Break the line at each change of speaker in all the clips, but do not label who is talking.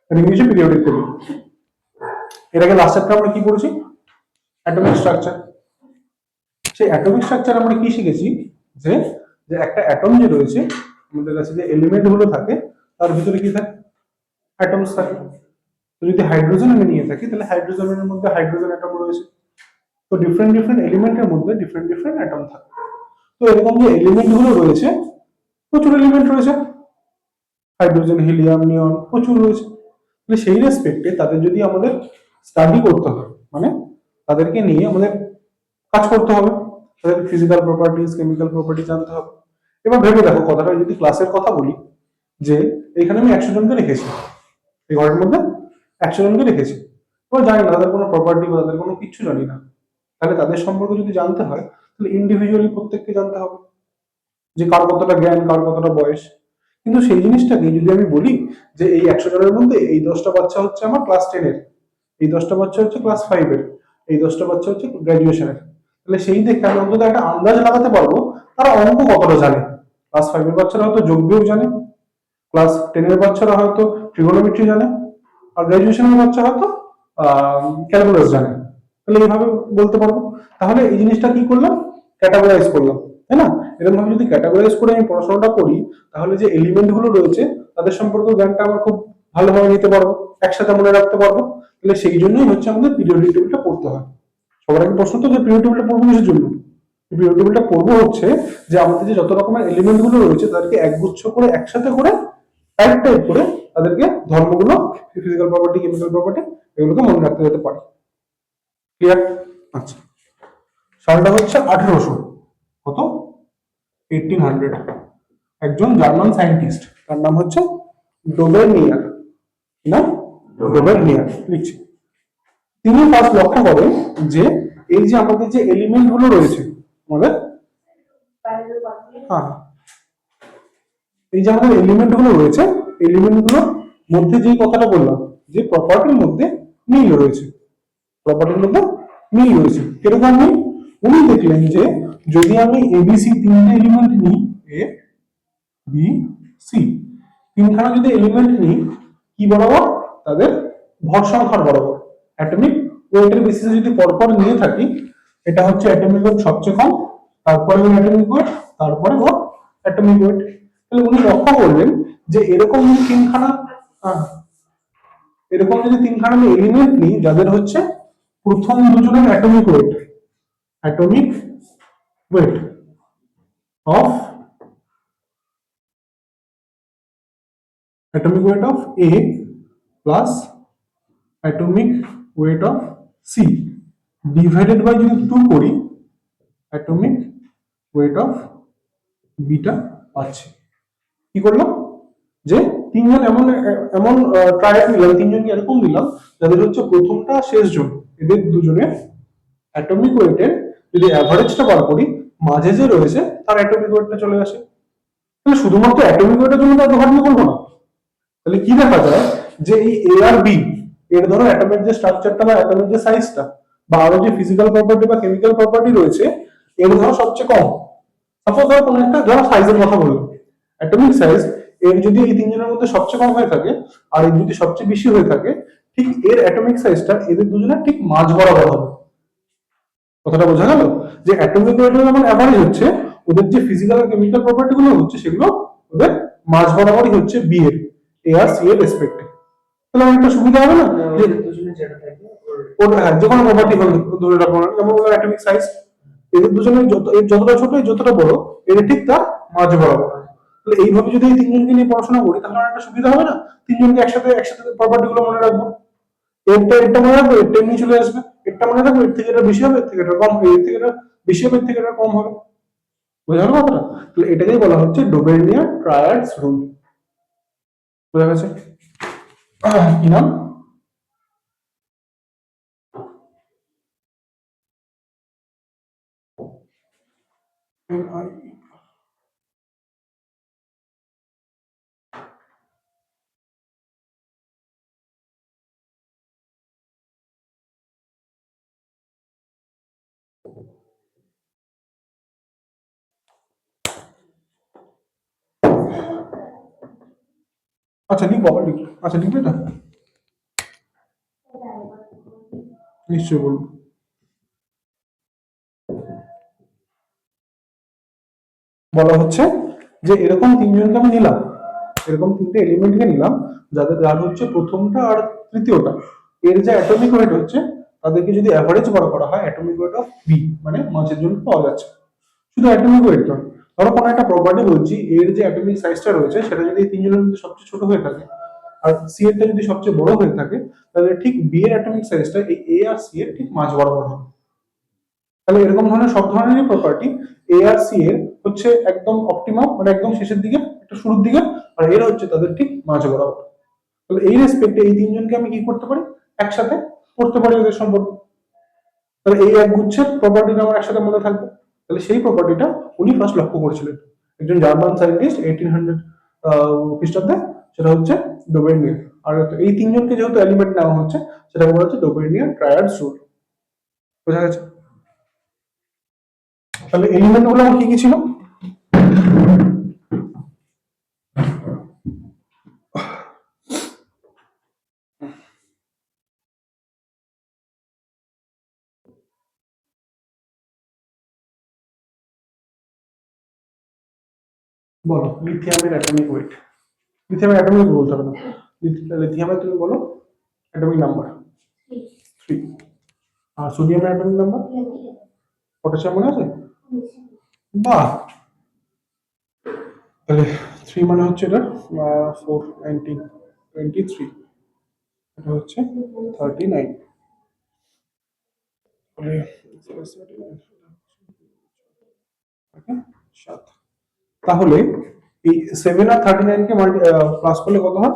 এটা ইংলিশে periodic table. এর আগে লাস্ট চ্যাপ্টার আমরা কি পড়েছি? Atomic structure. সেই অ্যাটমিক স্ট্রাকচার আমরা কি শিখেছি? যে যে একটা অ্যাটম যে রয়েছে, আমাদের কাছে যে এলিমেন্ট গুলো থাকে তার ভিতরে কি থাকে? অ্যাটমস থাকে। তো যদি হাইড্রোজেন আমি নিয়ে থাকি তাহলে হাইড্রোজেনের মধ্যে হাইড্রোজেন অ্যাটম রয়েছে। তো ডিফারেন্ট ডিফারেন্ট এলিমেন্টের মধ্যে ডিফারেন্ট ডিফারেন্ট অ্যাটম থাকে। তো এরকম যে এলিমেন্ট গুলো রয়েছে, প্রচুর এলিমেন্ট রয়েছে, হাইড্রোজেন, হিলিয়াম, নিয়ন প্রচুর রয়েছে। তাহলে সেই রেসপেক্টে তাদের যদি আমাদের স্টাডি করতে হয়, মানে তাদেরকে নিয়ে আমাদের কাজ করতে হবে, তাদের ফিজিক্যাল প্রপার্টিজ, কেমিক্যাল প্রপার্টি জানতে হবে। এবার ভেবে দেখো, কথাটা যদি ক্লাসের কথা বলি, যে এখানে আমি 100 জনকে রেখেছি, এই ঘরের মধ্যে 100 জনকে রেখেছি, এবার জানি না তাদের কোনো প্রপার্টি বা তাদের কোনো কিচ্ছু জানি না। তাহলে তাদের সম্পর্কে যদি জানতে হয় তাহলে ইন্ডিভিজুয়ালি প্রত্যেককে জানতে হবে, যে কার কতটা জ্ঞান, কার কতটা বয়স। কিন্তু সেই জিনিসটাকে যদি আমি বলি যে এই 100 জনের মধ্যে এই 10টা বাচ্চা হচ্ছে আমার ক্লাস 10-এর, এই 10টা বাচ্চা হচ্ছে ক্লাস 5-এর, এই 10টা বাচ্চা হচ্ছে গ্রাজুয়েশনের, তাহলে সেই দেখে আমি অন্তত একটা আন্দাজ লাগাতে পারবো তারা অঙ্ক কতটা জানে। ক্লাস 5-এর বাচ্চারা হয়তো যোগ বিয়োগ জানে, ক্লাস 10-এর বাচ্চারা হয়তো ট্রিগোনোমেট্রি জানে, আর গ্রাজুয়েশনের বাচ্চা হয়তো ক্যালকুলাস জানে। তাহলে এইভাবে বলতে পারবো। তাহলে এই জিনিসটা কি করলাম? ক্যাটাগরাইজ করলাম, তাই না? এরকম ভাবে যদি ক্যাটাগরাইজ করে আমি পড়াশোনাটা করি, তাহলে যে এলিমেন্ট গুলো রয়েছে তাদের সম্পর্কে জ্ঞানটা আমার খুব ভালোভাবে নিতে পারবো, একসাথে মনে রাখতে পারবো। তাহলে সেই জন্যই হচ্ছে আমাদের পিরিয়ডিক টেবিলটা পড়তে হয়। সবার আগে প্রশ্ন তো, যে পিরিয়ডিক টেবিলটা পড়বো কিসের জন্য? পিরিয়ডিক টেবিলটা পড়বো হচ্ছে যে আমাদের যে যত রকমের এলিমেন্ট গুলো রয়েছে তাদেরকে একগুচ্ছ করে একসাথে করে টাইপ টাইপ করে তাদেরকে ধর্মগুলো, ফিজিক্যাল প্রপার্টি, কেমিক্যাল প্রপার্টি, এগুলোকে মনে রাখতে যেতে পারি। ক্লিয়ার? আচ্ছা, সালটা হচ্ছে 1800, কত? 1800। একজন জার্মান সায়েন্টিস্ট, তার নাম হচ্ছে ডোবেরনিয়ার। কি নাম? ডোবেরনিয়ার। লিখছি। তিনি ফার্স্ট লক্ষ্য করেন যে এই যে আমাদের যে এলিমেন্ট গুলো রয়েছে আমাদের, হ্যাঁ, এই যে আমাদের এলিমেন্ট গুলো রয়েছে, এলিমেন্ট গুলোর মধ্যে যে কথাটা বললাম, যে প্রপার্টির মধ্যে মিল রয়েছে, প্রপার্টির মধ্যে মিল রয়েছে। কিরকম মিল? উনি দেখলেন যে যদি আমি এবিসি 3টে এলিমেন্ট নিই, এ বি সি, তিনখানা যদি এলিমেন্ট নিই, কি বরাবর? তাদের ভর সংখ্যার বরাবর, অ্যাটমিক ওয়েটের বেসিসে যদি পরপর নিয়ে থাকি, এটা হচ্ছে অ্যাটমিক ওয়েট সবচেয়ে কম, তারপরে ওর অ্যাটমিক ওয়েট, তারপরে ওর অ্যাটমিক ওয়েট। তাহলে উনি লক্ষ্য করলেন যে এরকম যদি তিনখানা, আহ, এরকম যদি তিনখানা আমি এলিমেন্ট নিই যাদের হচ্ছে প্রথম দুজনের atomic weight, atomic weight of atomic weight of A plus atomic weight of C divided by যদি 2 করি, atomic weight of বিটা পাচ্ছি। কি করলাম? যে তিনজন এমন এমন ট্রায়াল নিলাম, তিনজনকে এরকম দিলাম যাদের হচ্ছে প্রথমটা শেষজন, এদের দুজনের অ্যাটমিক ওয়েটের যদি অ্যাভারেজটা বার করি, মাঝে যে রয়েছে তার অ্যাটমিক ওয়েটটা চলে আসে। তাহলে শুধুমাত্র অ্যাটমিক ওয়েটের জন্য তার ঘটনা করবো না। তাহলে কি দেখা যায় যে এই এ আর বি এর ধরো অ্যাটমের যে স্ট্রাকচারটা বা অ্যাটমের যে সাইজটা বা আরো যে ফিজিক্যাল প্রপার্টি বা কেমিক্যাল প্রপার্টি রয়েছে, এর ধরো সবচেয়ে কম। সাপোজ ধরো কোনো একটা ধরো সাইজের কথা বললাম, অ্যাটমিক সাইজ এর যদি এই তিনজনের মধ্যে সবচেয়ে কম হয়ে থাকে আর এর যদি সবচেয়ে বেশি হয়ে থাকে, ঠিক এর অ্যাটমিক সাইজটা এদের দুজনের ঠিক মাঝ বরাবর হবে। কথাটা বোঝা গেল? যে অ্যাটমিক ওয়েটের যেমন অ্যাভারেজ হচ্ছে, ওদের যে ফিজিক্যাল আর কেমিক্যাল প্রপার্টি গুলো হচ্ছে সেগুলো ওদের মাঝ বরাবরই হচ্ছে বি এর, এ আর সি এর রেসপেক্টে। তাহলে অনেকটা সুবিধা হবে না? যে দুজনে যেটা থাকে ওর, হ্যাঁ, যে কোনো প্রপার্টি হলো ধরে রাখো, যেমন ওর অ্যাটমিক সাইজ, এদের দুজনের যত এর যতটা ছোট এর যতটা বড়, এর ঠিক তার মাঝ বরাবর। তাহলে এইভাবে যদি এই তিনজনকে নিয়ে পড়াশোনা করি তাহলে অনেকটা সুবিধা হবে না? তিনজনকে একসাথে একসাথে প্রপার্টি গুলো মনে রাখবো, এরটা মনে রাখবো, এরটা এমনি চলে আসবে, এরটা মনে রাখবো, এর থেকে এটা বেশি হবে, এর থেকে এটা কম হবে, এর থেকে এটা বেশি হবে, এর থেকে এটা কম হবে। বোঝা গেল কথাটা? তাহলে এটাকেই বলা হচ্ছে ডোবেরনিয়ার ট্রায়াডস রুল। বোঝা গেছে? কি নাম? আচ্ছা লিখবো, আবার লিখবো। আচ্ছা লিখবে না? নিশ্চয়ই বলবো। বলা হচ্ছে যে এরকম তিনজনকে আমি নিলাম, এরকম তিনটে এলিমেন্টকে নিলাম, যার হচ্ছে প্রথমটা আর তৃতীয়টা, এর যে অ্যাটমিক ওয়েট হচ্ছে, তাদেরকে যদি অ্যাভারেজ করা হয় অ্যাটমিক ওয়েট অফ বি, মানে মাঝের জন্য পাওয়া যাচ্ছে। শুধু অ্যাটমিক ওয়েট নয়, ধরো কোনো একটা প্রপার্টি বলছি, এর যে অ্যাটমিক সাইজটা রয়েছে সেটা যদি এই তিনজনের মধ্যে সবচেয়ে ছোট হয়ে থাকে, আর সি এরটা যদি সবচেয়ে বড় হয়ে থাকে, তাহলে ঠিক বি এর অ্যাটমিক সাইজটা এই এ আর সি এর ঠিক মাঝ বরাবর হবে। তাহলে এরকম ধরনের সব ধরনেরই প্রপার্টি এ আর সি এর হচ্ছে একদম অপটিমাম, মানে একদম শেষের দিকে, একটা শুরুর দিকে, আর এর হচ্ছে তাদের ঠিক মাঝ বরাবর। তাহলে এই রেসপেক্টে এই তিনজনকে আমি কি করতে পারি, একসাথে পড়তে পারি ওদের সম্পর্ক। তাহলে এই এক গুচ্ছের প্রপার্টিটা আমার একসাথে মনে থাকবে। তাহলে সেই প্রপার্টিটা উনি ফার্স্ট লক্ষ্য করেছিলেন, একজন জার্মান সায়েন্টিস্ট 1800 খ্রিস্টাব্দে, সেটা হচ্ছে ডোবেনিয়ান। আর এই তিনজনকে যেহেতু এলিমেন্ট নেওয়া হচ্ছে, সেটাকে বলা হচ্ছে ডোবেনিয়ান ট্রায়াড রুল। বোঝা গেছে? তাহলে এলিমেন্ট গুলো আমার কি কি ছিল? বলো লিথিয়ামের অ্যাটমিক ওয়েট। লিথিয়ামের অ্যাটমিক বলতে হবে না, লিথিয়ামের তুমি বলো অ্যাটমিক নাম্বার 3। আর সোডিয়ামের অ্যাটমিক নাম্বার, পটাশিয়াম মনে আছে? বাহ, তাহলে 3 মানে হচ্ছে এটা 4 19 23, এটা হচ্ছে 39, তাহলে 7। তাহলে এই 7 আর 39 কে প্লাস করলে কত হয়?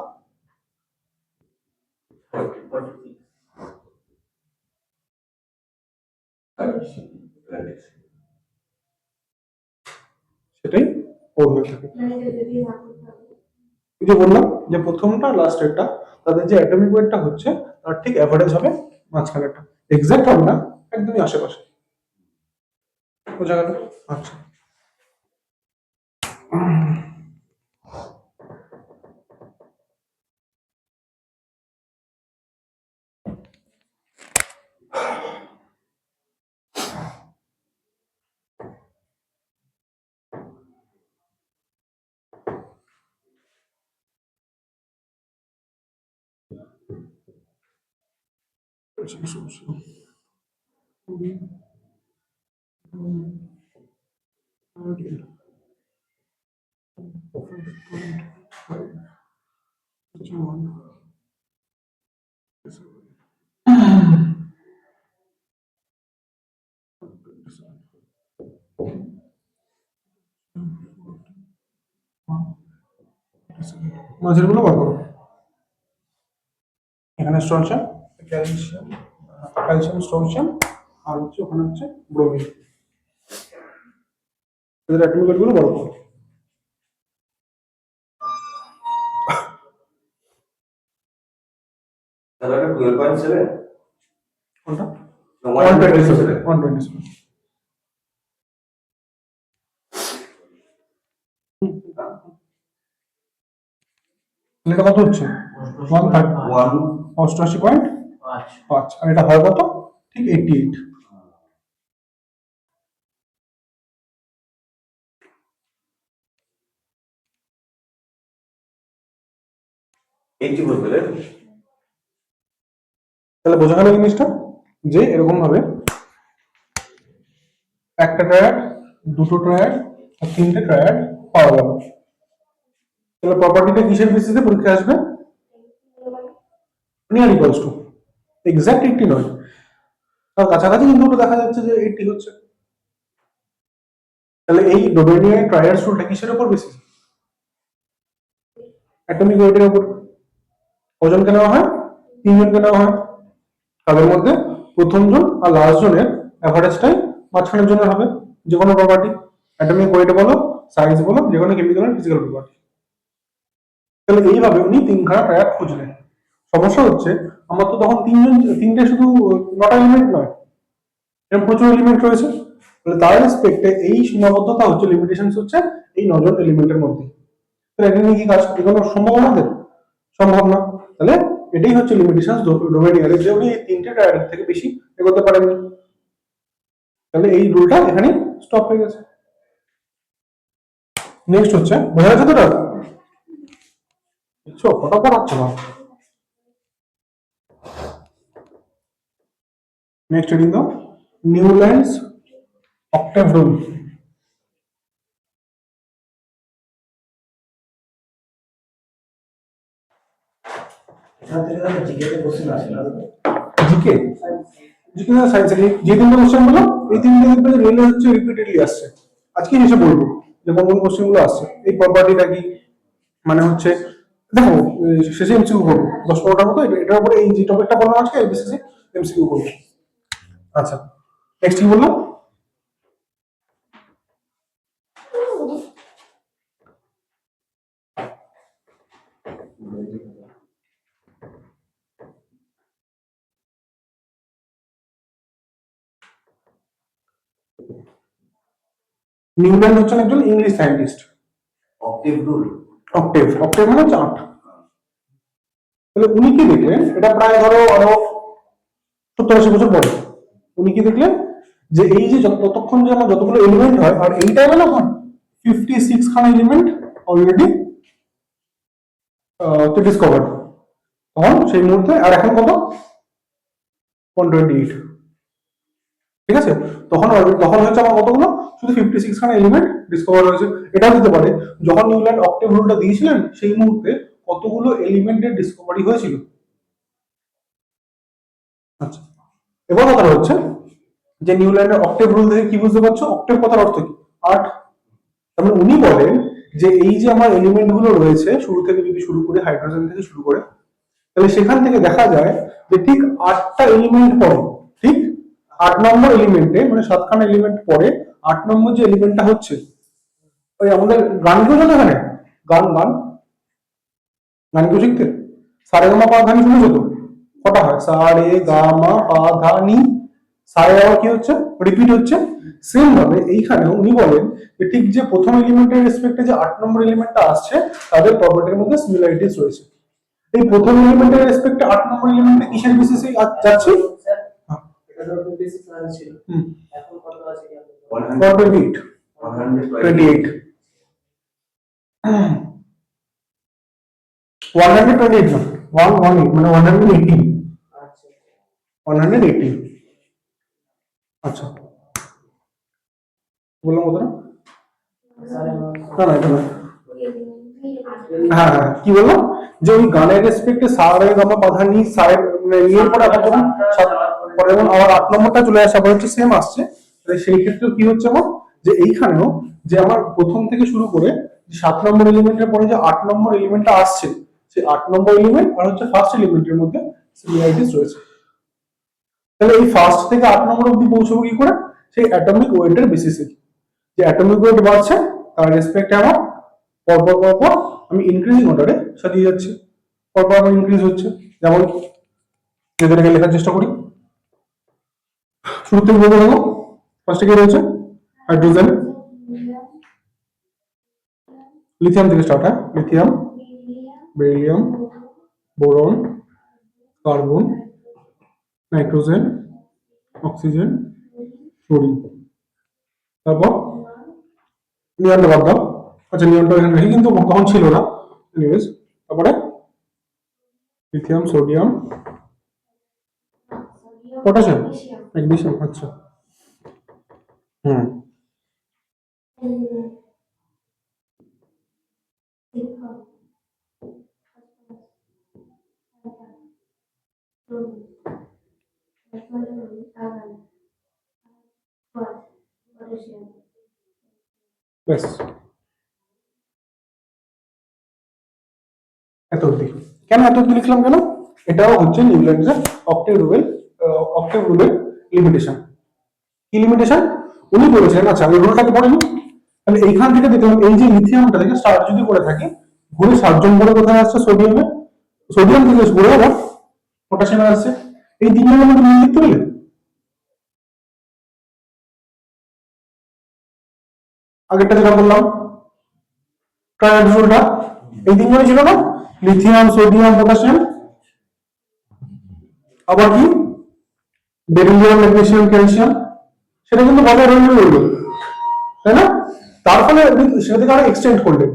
সেটাই 4 হয়ে থাকে। এই যে বললাম যে প্রথমটা লাস্টেরটা, তাদের যে অ্যাটমিক ওয়েটটা হচ্ছে তার ঠিক অ্যাভারেজ হবে মাঝখানেরটা, এক্সাক্ট হবে না, একদমই আশেপাশে। বোঝা গেল? আচ্ছা, মাঝের গুলো বার করো। এখানে স্ট্রনশিয়াম, ক্যালসিয়াম, ক্যালসিয়াম স্ট্রনশিয়াম, আর হচ্ছে ওখানে হচ্ছে ব্রোমিন। এদের অ্যাটমিক ওয়েট গুলো বার করো।
তাহলে এটা 12.7,
কোনটা?
127।
127। এটা কত হচ্ছে? 88.5, আর এটা হয় কত? ঠিক 88। তাহলে বোঝা গেল জিনিসটা, যে এরকম ভাবে একটা ট্রায়াড, দুটো ট্রায়াড, আর তিনটে ট্রায়াড পাওয়া গেল। তাহলে প্রপার্টিটা কিসের বেসিসে পরীক্ষা আসবে? নিয়ার ইকুয়ালস টু, এক্সাক্ট 80 নয়, তার কাছাকাছি, কিন্তু ওটা দেখা যাচ্ছে যে 80 হচ্ছে। তাহলে এই ডোবেনিয়ান ট্রায়াড রুলটা কিসের উপর বেসিস? অ্যাটমিক ওয়েটের উপর। ওজনকে নেওয়া হয়, তিনজনকে নেওয়া হয়, তাদের মধ্যে প্রথম জন আর লাস্ট জনের অ্যাভারেজটাই মাঝখানের জন্য হবে, যে কোনো প্রপার্টি, অ্যাটমিক ওয়েট বলো, সাইজ বলো, যে কোনো কেমিক্যাল ফিজিক্যাল প্রপার্টি। তাহলে এইভাবে উনি তিনখানা ট্রায়াড খুঁজলেন। সমস্যা হচ্ছে আমার তো তখন তিনটে শুধু নটা এলিমেন্ট নয়, এরকম প্রচুর এলিমেন্ট রয়েছে। তাহলে তার রেসপেক্টে এই সীমাবদ্ধতা হচ্ছে, লিমিটেশন হচ্ছে এই 9 জন এলিমেন্টের মধ্যে। তাহলে এটা নিয়ে কি কাজ, এগুলো সম্ভব আমাদের? সম্ভব না। তাহলে এটাই হচ্ছে লিমিটেশন ডোমেনিয়ারের, যে উনি এই তিনটে টায়ারের থেকে বেশি এগোতে পারেননি। তাহলে এই রুলটা এখানে স্টপ হয়ে গেছে। নেক্সট হচ্ছে, বোঝা যাচ্ছে তো? দেখছো কটা পড়াচ্ছে না। নেক্সট রিডিং দাও, Newlands octave rule. GK GK না সায়েন্স, যে তিনটে কোশ্চেন বলো এই তিনটে দেখবে যে রেলে হচ্ছে রিপিটেডলি আসছে। আজকে এসে বলবো যে কোন কোন কোশ্চেন গুলো আসছে, এই প্রপার্টিটা কি, মানে হচ্ছে দেখো শেষে এমসিকিউ করবো 10-15টার মতো, এটার উপরে এই যে টপিকটা বললাম আজকে এই বেসিসে এমসিকিউ করবো। আচ্ছা নেক্সট কি বললাম, নিউল্যান্ড হচ্ছেন একজন English scientist.
Octave rule.
Octave octave মানে 8। তাহলে উনি কি দেখলেন, এটা প্রায় ধরো আরো 70-80 বছর পরে উনি কি দেখলেন, যে এই যে ততক্ষণ যে আমার যতগুলো এলিমেন্ট হয়, আর এই টাইমে না 56 খানা এলিমেন্ট অলরেডি ডিসকভার্ড তখন সেই মুহূর্তে, আর এখন কত 128। ঠিক আছে, তখন তখন হচ্ছে আমার কতগুলো, শুধু 56 খানা এলিমেন্ট ডিসকভার হয়েছে। এটাও দিতে পারে যখন নিউল্যান্ড অক্টেভ রুলটা দিয়েছিলেন সেই মুহূর্তে কতগুলো এলিমেন্টের ডিসকভারি হয়েছিল। আচ্ছা, এবার কথা হচ্ছে যে নিউল্যান্ডের অক্টেভ রুল থেকে কি বুঝতে পারছো, অক্টেভ কথার অর্থ কি, 8। তার মানে উনি বলেন যে এই যে আমার এলিমেন্ট গুলো রয়েছে শুরু থেকে যদি শুরু করে হাইড্রোজেন থেকে শুরু করে, তাহলে সেখান থেকে দেখা যায় যে ঠিক 8টা এলিমেন্ট পরে, ঠিক 8 নম্বর এলিমেন্টে, মানে 7খানা এলিমেন্ট পরে 8 নম্বর যে এলিমেন্টটা হচ্ছে, ওই আমাদের গান কেউ জানো এখানে, গান গান গান কেউ শিখতে, সারে গামা পা ধা নি শুনেছো তো, কটা হয় সারে গামা পা ধা নি, সারে আবার কি হচ্ছে রিপিট হচ্ছে। সেম ভাবে এইখানে উনি বলেন যে ঠিক যে প্রথম এলিমেন্টের রেসপেক্টে যে 8 নম্বর এলিমেন্টটা আসছে তাদের প্রপার্টির মধ্যে সিমিলারিটিস রয়েছে। এই প্রথম এলিমেন্টের রেসপেক্টে 8 নম্বর এলিমেন্টে কিসের বেসিসে যাচ্ছে,
এটা ধরো বেসিক প্ল্যান ছিল, এখন কত আছে কি
128 128 128 না 118 মানে 118
আচ্ছা
118। আচ্ছা বললাম কত না,
সাড়ে
না না এটা না, হ্যাঁ হ্যাঁ কি বললাম, যে ওই গানের রেসপেক্টে সারে গামা পাধা নি সারে, মানে নিয়ে পরে আবার যখন পরে যখন আবার 8 নম্বরটা চলে আসে আবার হচ্ছে সেম আসছে, তাহলে সেই ক্ষেত্রেও কি হচ্ছে আমার, যে এইখানেও যে আমার প্রথম থেকে শুরু করে 7 নম্বর এলিমেন্টের পরে যে 8 নম্বর এলিমেন্টটা আসছে, সেই 8 নম্বর এলিমেন্ট আর হচ্ছে ফার্স্ট এলিমেন্টের মধ্যে সিমিলারিটিস রয়েছে। তাহলে এই ফার্স্ট থেকে 8 নম্বর অবধি পৌঁছবো কি করে, সেই অ্যাটমিক ওয়েটের বেসিসে, যে অ্যাটমিক ওয়েট বাড়ছে তার রেসপেক্টে আমার পরপর পরপর আমি ইনক্রিজিং অর্ডারে সাজিয়ে যাচ্ছি, পরপর আমার ইনক্রিজ হচ্ছে। যেমন যদি এটাকে লেখার চেষ্টা করি, শুরু থেকে বলবো দেখো, ফার্স্টে কি রয়েছে হাইড্রোজেন, লিথিয়াম থেকে স্টার্ট হয়, lithium, beryllium, boron, carbon, nitrogen, oxygen, fluorine. তারপর নিয়নটা বাদ দাও, আচ্ছা নিয়নটা এখানে রাখি কিন্তু তখন ছিল না, এনিওয়েজ। তারপরে লিথিয়াম, সোডিয়াম, পটাশিয়াম, ম্যাগনেসিয়াম, আচ্ছা হুম ব্যাস এত অব্দি। কেন এত অব্দি লিখলাম কেন, এটাও হচ্ছে নিউল্যান্ডের অক্টেভ রুলের লিমিটেশন। কি লিমিটেশন উনি বলেছিলেন, আচ্ছা আমি রুলটাকে পড়ে নিই। তাহলে এইখান থেকে দেখলাম এই যে লিথিয়ামটা থেকে স্টার্ট যদি করে থাকি, ঘুরে 7জন করে কোথায় আসছে সোডিয়ামে, সোডিয়াম থেকে ঘুরে আবার পটাশিয়ামে আসছে, এই তিনজনের মধ্যে মিল লিখতে পেলে, আগেরটা যেটা বললাম ট্রায়াড রুলটা, এই তিনজনই ছিল না, লিথিয়াম, সোডিয়াম, পটাশিয়াম। আবার কি বেরিলিয়াম, ম্যাগনেসিয়াম, ক্যালসিয়াম, সেটা কিন্তু বজায় রইল, তাই না? তার ফলে উনি সেটাকে আরো এক্সটেন্ড করলেন।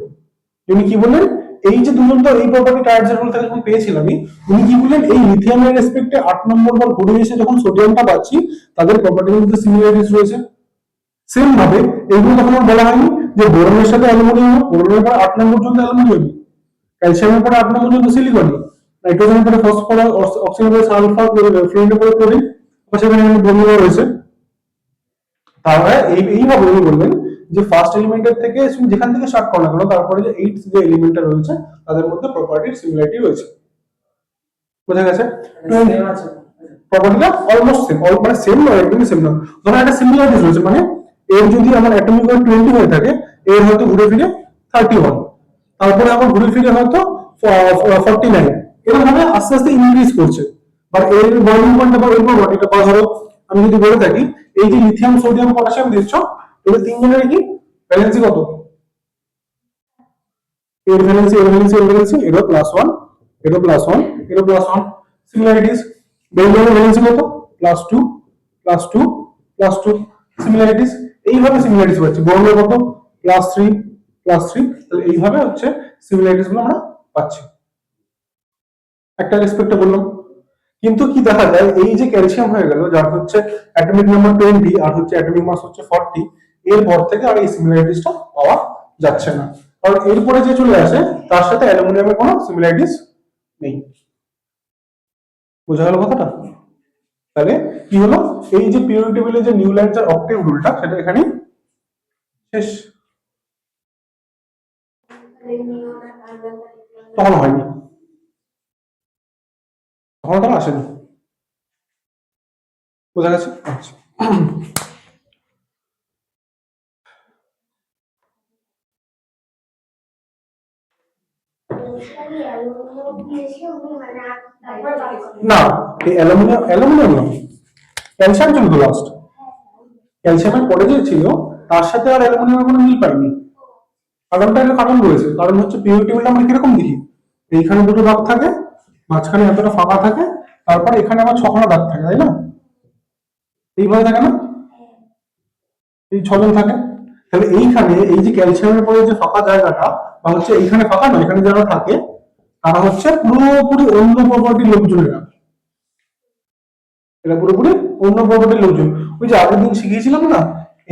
উনি কি বললেন, এই যে দুজন তো এই প্রপার্টি টায়ার রুল থেকে যখন পেয়েছিলাম আমি, উনি কি বললেন, এই লিথিয়ামের রেসপেক্টে 8 নম্বর বার ঘুরে এসে যখন সোডিয়ামটা পাচ্ছি, তাদের প্রপার্টির মধ্যে সিমিলারিটিস রয়েছে। সেম ভাবে এইগুলো তখন আর বলা হয়নি যে বোরনের সাথে অ্যালুমিনিয়াম, বোরনের পরে 8 নম্বর জন্য অ্যালুমিনিয়াম, ক্যালসিয়ামের পরে 8 নম্বর জন্য সিলিকন, নাইট্রোজেনের পরে ফসফরাস, অক্সিজেনের পরে সালফার, ফ্লোরিনের পরে ক্লোরিন, সেখানে ব্রোমিও রয়েছে। তাহলে এইভাবে উনি বলবেন যে ফার্স্ট এলিমেন্টের থেকে যেখান থেকে স্টার্ট করা হলো, তারপরে যে এইট যে এলিমেন্টটা রয়েছে তাদের মধ্যে প্রপার্টির সিমিলারিটি রয়েছে। বোঝা গেছে?
সেম আছে।
প্রপার্টিটা অলমোস্ট সেম, মানে সেম নয়, একদমই সেম নয়। ধরো একটা সিমিলারিটিস রয়েছে, মানে এর যদি আমার অ্যাটমিক ওয়েট 20 হয়ে থাকে, এর হয়তো ঘুরে ফিরে 31, তারপরে আবার ঘুরে ফিরে হয়তো 49, এরকম ভাবে আস্তে আস্তে ইনক্রিজ করছে। বাট এর বয়লিং পয়েন্টটা বা এর প্রপার্টিটা বা ধরো আমি যদি বলে থাকি, এই যে লিথিয়াম, সোডিয়াম, পটাশিয়াম দিচ্ছ, এদের তিনজনের কি ভ্যালেন্সি কত? এর ভ্যালেন্সি, এর ভ্যালেন্সি, এর ভ্যালেন্সি, এরও +1, এরও +1, এরও +1। সিমিলারিটিস, বেরিলিয়ামের ভ্যালেন্সি কত? +2, +2, +2। সিমিলারিটিস, এইভাবে সিমিলারিটিস পাচ্ছি। বোরনের কত? +3, +3। তাহলে এইভাবে হচ্ছে সিমিলারিটিস গুলো আমরা পাচ্ছি। একটা রেসপেক্টে বললাম। কিন্তু কি দেখা যায়, এই যে ক্যালসিয়াম হয়ে গেল, যার হচ্ছে অ্যাটমিক নাম্বার 20 আর হচ্ছে অ্যাটমিক মাস হচ্ছে 40, এরপর থেকে আর এই সিমিলারিটিসটা পাওয়া যাচ্ছে না। কারণ এরপরে যে চলে আসে তার সাথে অ্যালুমিনিয়ামের কোনো সিমিলারিটিস নেই। বোঝা গেল কথাটা? তাহলে কি হলো, এই যে পিরিয়ডিক টেবিলের যে নিউল্যান্ডস আর অক্টেভ রুলটা, সেটা এখানেই শেষ। তখন হয়নি, তখন তারা আসেনি। বোঝা গেছে? আচ্ছা। না, এই অ্যালুমিনিয়াম, অ্যালুমিনিয়াম না, ক্যালসিয়াম ছিল তো লাস্ট। ক্যালসিয়ামের পরে যে ছিল তার সাথে আর অ্যালুমিনিয়ামের কোনো মিল পাইনি। কারণটা, একটা কারণ রয়েছে। কারণ হচ্ছে পিরিয়ডিক টেবিলটা আমরা কিরকম দেখি, এইখানে দুটো দাগ থাকে, মাঝখানে এতটা ফাঁকা থাকে, তারপরে এখানে আবার 6খানা দাগ থাকে, তাই না? এইভাবে থাকে না, এই 6জন থাকে। তাহলে এইখানে এই যে ক্যালসিয়ামের পরে যে ফাঁকা জায়গাটা, বা হচ্ছে এইখানে ফাঁকা নয়, এখানে যারা থাকে তারা হচ্ছে পুরোপুরি অন্য প্রপার্টির লোকজনেরা। এরা পুরোপুরি অন্য প্রপার্টির লোকজন। ওই যে আগের দিন শিখিয়েছিলাম না,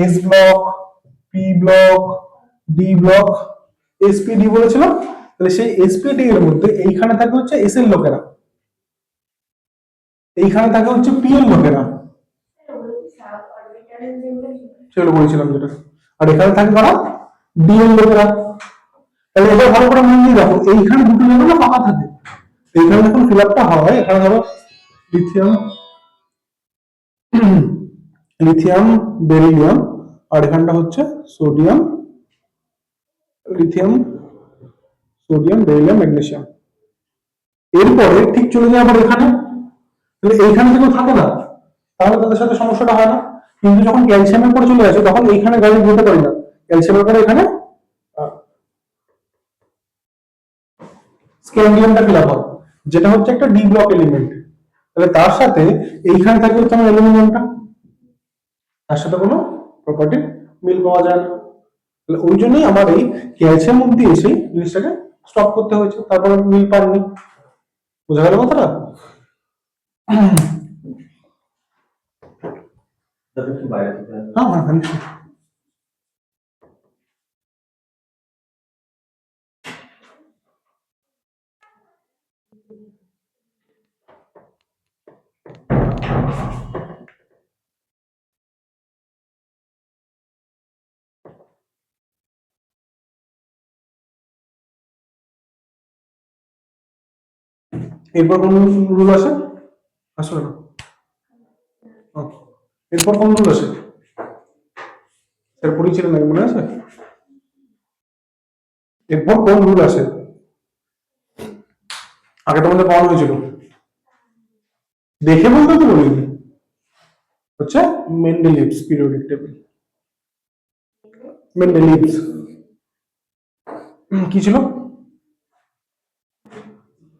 S block, P block, D block, SPD বলেছিলাম। তাহলে সেই এসপিডি এর মধ্যে এইখানে থাকে হচ্ছে এস এর লোকেরা, এইখানে থাকে হচ্ছে পি এর লোকেরা, সেগুলো বলেছিলাম যেটা। আর এখানে থাকে কারা? ডি এর লোকেরা। তাহলে এবার ভালো করে মন দিয়ে দেখো, এইখানে দুটো লেভেল ফাঁকা থাকে। এইখানে যখন ফিল আপটা হয়, এখানে ধরো লিথিয়াম, লিথিয়াম, বেরিলিয়াম, আর এখানটা হচ্ছে sodium, lithium, sodium, beryllium, magnesium. এরপরে ঠিক চলে যায় আবার এখানে। তাহলে এইখানে যদি থাকে না, তাহলে তাদের সাথে সমস্যাটা হয় না। কিন্তু যখন ক্যালসিয়ামের পরে চলে আসে, তখন এইখানে গাড়ি যেতে পারি না। ক্যালসিয়ামের পরে এখানে স্ক্যান্ডিয়ামটা ফিল আপ হয়, যেটা হচ্ছে একটা ডি ব্লক এলিমেন্ট। তাহলে তার সাথে এইখানে থাকে হচ্ছে আমার অ্যালুমিনিয়ামটা, তার সাথে কোনো প্রপার্টি মিল পাওয়া যায় না। তাহলে ওই জন্যই আমার এই ক্যালসিয়াম অব্দি এসে জিনিসটাকে স্টপ করতে হয়েছে, তারপরে মিল পাইনি। বোঝা গেল কথাটা?
তাদের একটু বাইরে থেকে
হ্যাঁ হ্যাঁ হ্যাঁ, নিশ্চয়ই। এরপর কোন রুল আছে? আসলে না। এরপর কোন রুল আছে? এরপরই ছিল নাকি, মনে আছে? এরপর কোন রুল আছে? আগে তোমাদের পাওয়ানো হয়েছিল, দেখে বলতে তো বলিনি। হচ্ছে মেন্ডেলিভস পিরিয়ডিক টেবিল। মেন্ডেলিভস কি ছিল?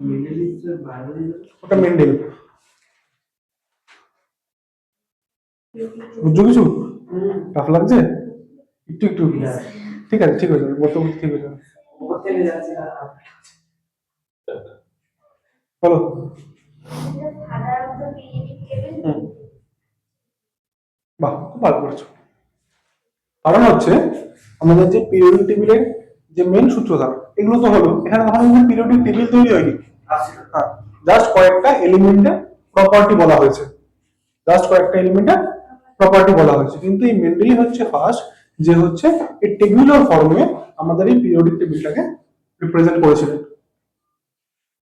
মিডল ইস্টের বাইরে
ওটা মেন্ডেল। বুঝছো কিছু?
হুম।
টাফ লাগছে? একটু একটু ঠিক আছে, ঠিক হয়ে যাবে, বলতে বলতে ঠিক হয়ে যাবে।
উপর থেকে যাচ্ছে না।
বলো।
সাধারণত পিরিয়ডিক টেবিল
হুম, বাহ, খুব ভালো করেছো। কারণ হচ্ছে আমাদের যে পিরিয়ডিক টেবিলের যে মেন সূত্রধার, এগুলো তো হলো, এখানে কখনো পিরিয়ডিক টেবিল তৈরি হয়নি। হ্যাঁ, জাস্ট কয়েকটা এলিমেন্টের প্রপার্টি বলা হয়েছে, জাস্ট কয়েকটা এলিমেন্টের প্রপার্টি বলা হয়েছে, কিন্তু এই মেন্ডেলি হচ্ছে ফার্স্ট যে হচ্ছে এই টেবিউলার ফর্মে আমাদের এই পিরিয়ডিক টেবিলটাকে রিপ্রেজেন্ট করেছিলেন।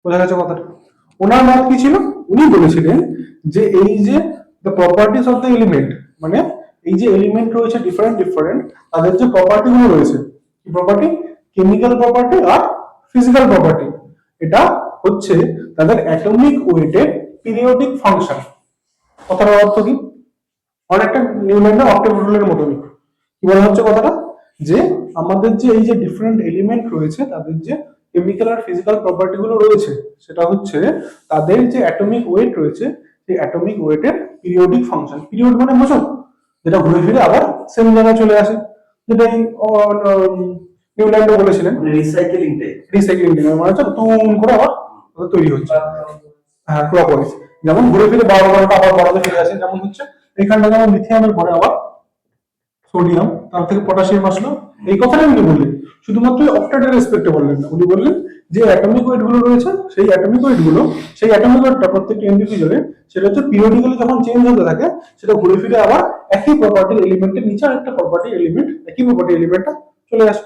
বোঝা গেছে কথাটা? ওনার মত কি ছিল? উনি বলেছিলেন যে এই যে the properties of the element, মানে এই যে এলিমেন্ট রয়েছে ডিফারেন্ট ডিফারেন্ট, তাদের যে প্রপার্টি গুলো রয়েছে, কি প্রপার্টি? কেমিক্যাল প্রপার্টি আর ফিজিক্যাল প্রপার্টি, এটা হচ্ছে তাদের অ্যাটমিক ওয়েটের পিরিয়ডিক ফাংশন। কথাটার অর্থ কি? অনেকটা নিউল্যান্ডের অক্টেভ রুলের মতনই। কি বলা হচ্ছে কথাটা? যে আমাদের যে এই যে ডিফারেন্ট এলিমেন্ট রয়েছে, তাদের যে কেমিক্যাল আর ফিজিক্যাল প্রপার্টি গুলো রয়েছে, সেটা হচ্ছে তাদের যে অ্যাটমিক ওয়েট রয়েছে, সেই অ্যাটমিক ওয়েটের পিরিয়ডিক ফাংশন। পিরিয়ড মানে বোঝো, যেটা ঘুরে ফিরে আবার সেম জায়গায় চলে আসে, যেটা এই নিউল্যান্ডও বলেছিলেন।
Recycling type.
রিসাইক্লিং মানে হচ্ছে নতুন করে আবার তৈরি হচ্ছে। হ্যাঁ, ক্লকওয়াইজ, যেমন ঘুরে ফিরে 12 ঘন্টা আবার বড়তে ফিরে আসে, যেমন হচ্ছে এখানটা যেমন লিথিয়ামের পরে আবার সোডিয়াম, তার থেকে পটাশিয়াম আসলো। এই কথাটাই উনি বললেন, শুধুমাত্র অক্টেটের রেসপেক্টে বললেন না, উনি বললেন যে অ্যাটমিক ওয়েট গুলো রয়েছে, সেই অ্যাটমিক ওয়েট গুলো, সেই অ্যাটমিক ওয়েটটা প্রত্যেকটা ইন্ডিভিজুয়ালের, সেটা হচ্ছে পিরিয়ডিক্যালি যখন চেঞ্জ হতে থাকে, সেটা ঘুরে ফিরে আবার একই প্রপার্টির এলিমেন্টের নিচে আরেকটা প্রপার্টি এলিমেন্ট, একই প্রপার্টি এলিমেন্টটা চলে আসে।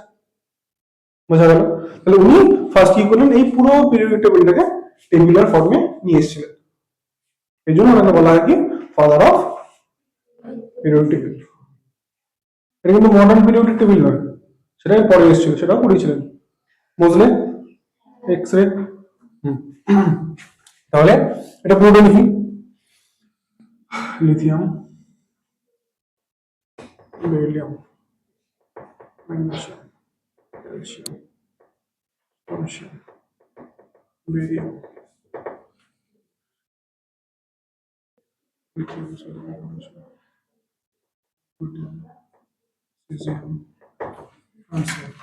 বোঝা গেল? তাহলে উনি ফার্স্ট কি করলেন, এই পুরো পিরিয়ডিক টেবিলটাকে টেবিলার ফর্মে নিয়ে এসেছিলেন। এই জন্য ওনাকে বলা হয় কি ফাদার অফ পিরিয়ডিক টেবিল। এটা কিন্তু মডার্ন পিরিয়ডিক টেবিল নয়, সেটাই পরে এসেছিল, সেটাও করেছিলেন। বুঝলে? X ray. তাহলে এটা পুরোটা লিখি: lithium, beryllium, magnesium, calcium, potassium, barium, lithium, sodium, potassium, sodium, caesium, francium.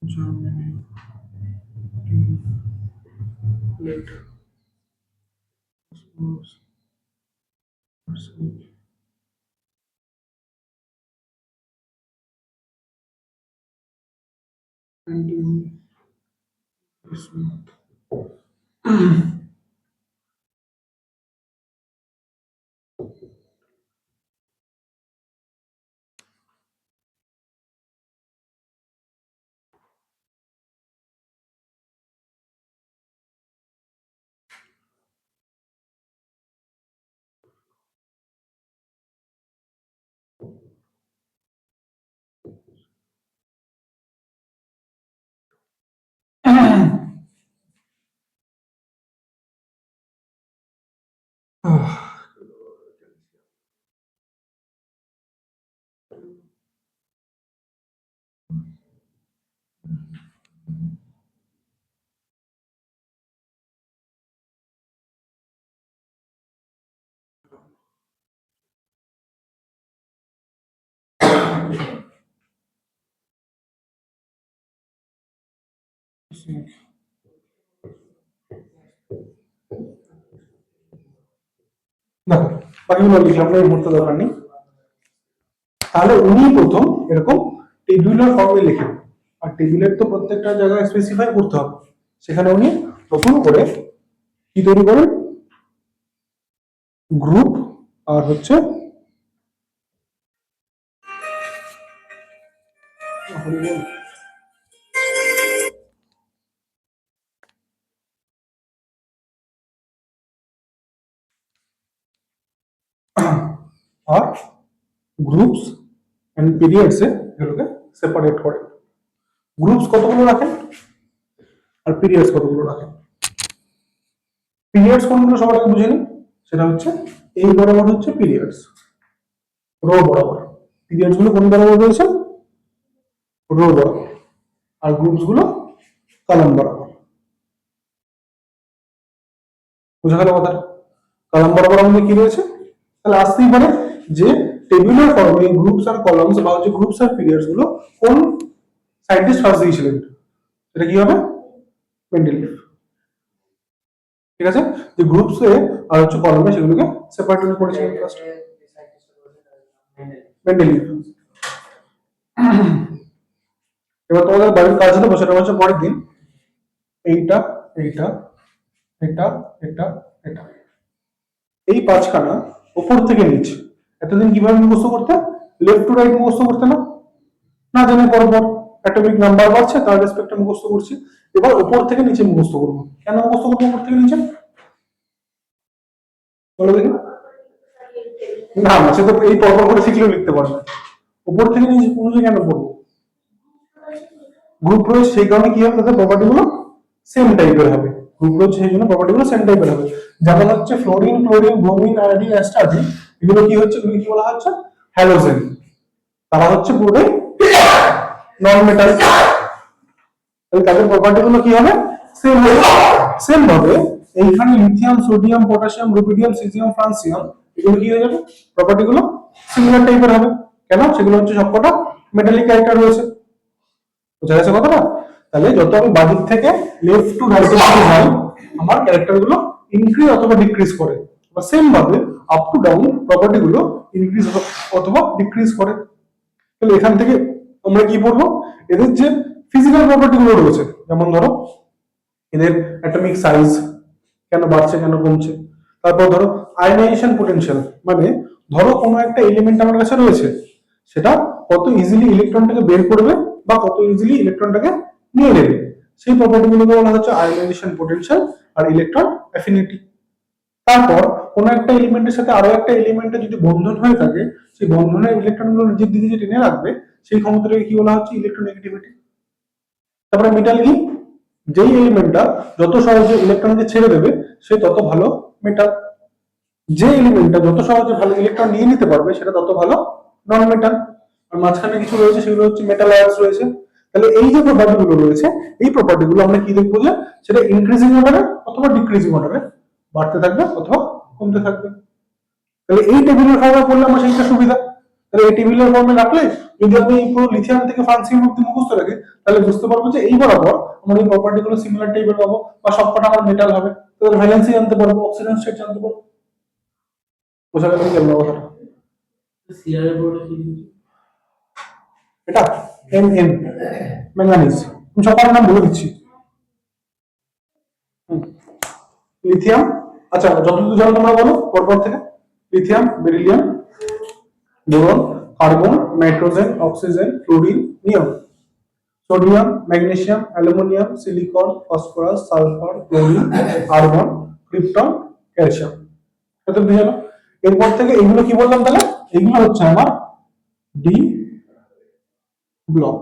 Germany, lead, phosphorus, arsenic, antimony, bismuth. Zinc. দেখো বাকিগুলো লিখলাম না, এই মুহূর্তে দরকার নেই। তাহলে উনি প্রথম এরকম টেবিউলার ফর্মে লেখেন, আর টেবিলের তো প্রত্যেকটা জায়গায় স্পেসিফাই করতে হবে, সেখানে উনি নতুন করে কি তৈরি করেন, গ্রুপ আর হচ্ছে আর গ্রুপস এন্ড পিরিয়ডস এগুলোকে সেপারেট করেন। গ্রুপস কতগুলো রাখেন আর পিরিয়ডস কতগুলো রাখেন। পিরিয়ডস কোনগুলো সবার আগে বুঝে নিই, সেটা হচ্ছে এই বরাবর হচ্ছে পিরিয়ডস, রো বরাবর। পিরিয়ডস গুলো কোন বরাবর রয়েছে, রো বরাবর। আর গ্রুপস গুলো কলাম বরাবর। বুঝা গেল কথা? কলাম বরাবর আমাদের কি রয়েছে, তাহলে আসতেই পারে যে টেবিউলার ফর্মে গ্রুপস আর কলামস বা হচ্ছে গ্রুপস আর পিরিয়ডস গুলো কোন সায়েন্টিস্ট ফার্স্ট দিয়েছিলেন, এটা কি হবে, মেন্ডেলিভ। ঠিক আছে, যে গ্রুপস এ আর হচ্ছে কলামে সেগুলোকে সেপারেট করেছিলেন ফার্স্ট মেন্ডেলিভ। এবার তোমাদের বাড়ির কাজ হতে বসে রয়েছে পরের দিন, এইটা এইটা এটা এটা এটা এই পাঁচখানা উপর থেকে নিচে এতদিন কিভাবে মুখস্থ করতে, লেফট টু রাইট মুখস্থ করতে না, না জানি পরপর অ্যাটমিক নাম্বার বাড়ছে তার রেসপেক্টে মুখস্থ করছি। এবার উপর থেকে নিচে মুখস্থ করবো। কেন মুখস্থ করবো উপর থেকে নিচে, বলো দেখি? না না, সে তো এই পরপর করে শিখলেও লিখতে পারবে। উপর থেকে নিচে অনুযায়ী কেন পড়বো, গ্রুপ রয়েছে সেই কারণে কি হবে, তাদের প্রপার্টি গুলো সেম টাইপের হবে। গ্রুপ রয়েছে সেই জন্য প্রপার্টি গুলো সেম টাইপের হবে। যেমন হচ্ছে ফ্লোরিন, ক্লোরিন, ব্রোমিন, আয়োডিন, অ্যাস্টার্জিন, এগুলো কি হচ্ছে, এগুলো কি বলা হচ্ছে, হ্যালোজেন। তারা হচ্ছে পুরোটাই নন মেটাল। তাহলে তাদের প্রপার্টি গুলো কি হবে, সেম হবে। সেম ভাবে এইখানে lithium, sodium, potassium, rubidium, caesium, francium, এগুলো কি হয়ে যাবে, প্রপার্টি গুলো সিমিলার টাইপের হবে। কেন, সেগুলো হচ্ছে সবকটা মেটালিক ক্যারেক্টার রয়েছে। বুঝা গেছে কথাটা? তাহলে যত আমি বাদিক থেকে লেফট টু রাইট এ যাই, আমার ক্যারেক্টার গুলো ইনক্রিজ অথবা ডিক্রিজ করে, বা সেম ভাবে আপ টু ডাউন প্রপার্টি গুলো ইনক্রিজ অথবা ডিক্রিজ করে। তাহলে এখান থেকে আমরা কি পড়বো, এদের যে ফিজিক্যাল প্রপার্টি গুলো রয়েছে, যেমন ধরো এদের অ্যাটমিক সাইজ কেন বাড়ছে কেন কমছে, তারপর ধরো আয়নাইজেশন পোটেনশিয়াল, মানে ধরো কোনো একটা এলিমেন্ট আমার কাছে রয়েছে, সেটা কত ইজিলি ইলেকট্রনটাকে বের করবে বা কত ইজিলি ইলেকট্রনটাকে নিয়ে নেবে, সেই প্রপার্টি গুলোকে বলা হচ্ছে আয়নাইজেশন পোটেনশিয়াল আর ইলেকট্রন অ্যাফিনিটি। তারপর কোনো একটা এলিমেন্টের সাথে আরো একটা এলিমেন্টের যদি বন্ধন হয়ে থাকে, সেই বন্ধনের ইলেকট্রনগুলো নিজের দিকে যে টেনে রাখবে, সেই ক্ষমতাটাকে কি বলা হচ্ছে, ইলেকট্রোনেগেটিভিটি। তারপরে মেটাল কি, যেই এলিমেন্টটা যত সহজে ইলেকট্রনকে ছেড়ে দেবে সে তত ভালো মেটাল, যে এলিমেন্টটা যত সহজে ভালো ইলেকট্রন নিয়ে নিতে পারবে সেটা তত ভালো নন মেটাল। আর মাঝখানে কিছু রয়েছে সেগুলো হচ্ছে মেটাল আয়নস রয়েছে। তাহলে এই যে প্রপার্টি গুলো রয়েছে, এই প্রপার্টি গুলো আমরা কি দেখবো, যে সেটা ইনক্রিজিং অর্ডারে অথবা ডিক্রিজিং অর্ডারে বাড়তে থাকবে অথবা কমতে থাকবে। তাহলে এই টেবিলের ফর্মে পড়লে আমার সেইটা সুবিধা। তাহলে এই টেবিলের ফর্মে রাখলে যদি আমি পুরো লিথিয়াম থেকে ফ্রান্সিয়াম অব্দি মুখস্থ রাখি, তাহলে বুঝতে পারবো যে এই বরাবর আমার এই প্রপার্টি গুলো সিমিলার টাইপের পাবো, বা সবকটা আমার মেটাল হবে। তাহলে ভ্যালেন্সি জানতে পারবো, অক্সিডেন্ট স্টেট জানতে পারবো। বোঝা গেল কি কেমন কথাটা?
সিআর এর বোর্ডে কি
এটা এম ম্যাঙ্গানিজ, আমি সবার নাম বলে দিচ্ছি। লিথিয়াম, আচ্ছা যতদূর জানো তোমরা বলো পরপর থেকে। Lithium, beryllium, boron, carbon, nitrogen, oxygen, chlorine, neon. Sodium, magnesium, aluminium, silicon, phosphorus, sulphur, chlorine, argon, krypton, calcium. কত বুঝালো? এরপর থেকে এগুলো কি বললাম, তাহলে এগুলো হচ্ছে আমার ডি ব্লক।